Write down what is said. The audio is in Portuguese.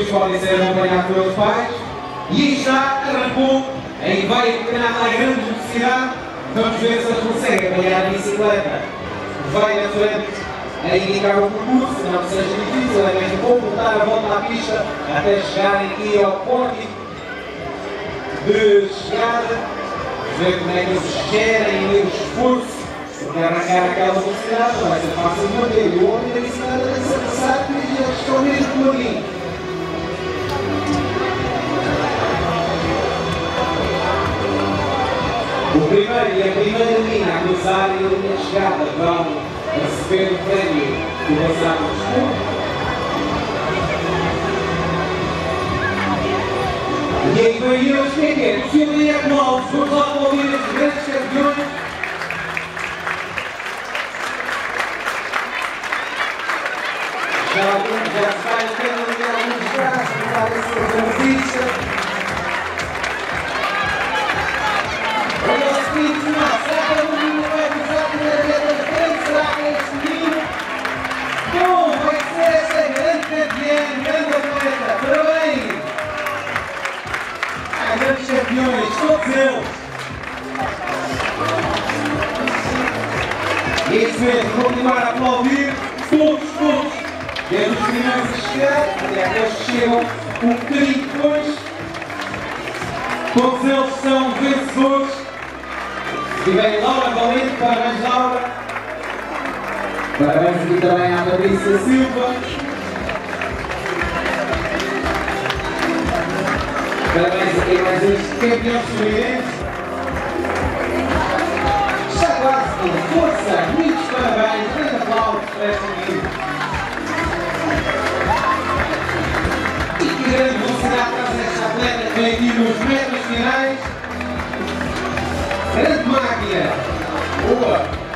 filhos podem ser acompanhados pelos pais. E aí está, arrancou, aí vai acompanhar a grande velocidade. Vamos ver se eles conseguem apanhar a bicicleta. Vai na frente a indicar o percurso, não que seja difícil, é mesmo completar a volta à pista até chegarem aqui ao pórtico de chegada. Ver como é que eles gerem o esforço, porque arrancar aquela velocidade não vai ser fácil de manter. E o homem da bicicleta tem que ser passado e eles estão mesmo ali. O primeiro e a primeira linha a cruzar e a linha de chegada vão receber o prémio do passado do desporto. E aí vem eles, quem quer? O Silvio Arnoldo, vamos lá aplaudir estes grandes campeões. Já se vai tendo ali alguns braços, para esse exercício. Olha o seguinte, será que o menino vai cruzar a primeira vez da frente? Será que é este menino? Bom, vai ser essa grande campeã, grande atleta. Parabéns! Grandes campeões, todos eles! E é isso mesmo, continuar a aplaudir todos! Desde os primeiros a chegar, até aqueles que chegam um bocadinho depois. Todos eles são vencedores. E vem Laura Valente, parabéns Laura. Parabéns aqui também à Patrícia Silva. Parabéns aqui a mais este campeão fluminense. Está quase com força, muitos parabéns, grande aplauso para esta menina. E que grande velocidade traz esta atleta que vem aqui nos metros finais. Grande máquina! Boa!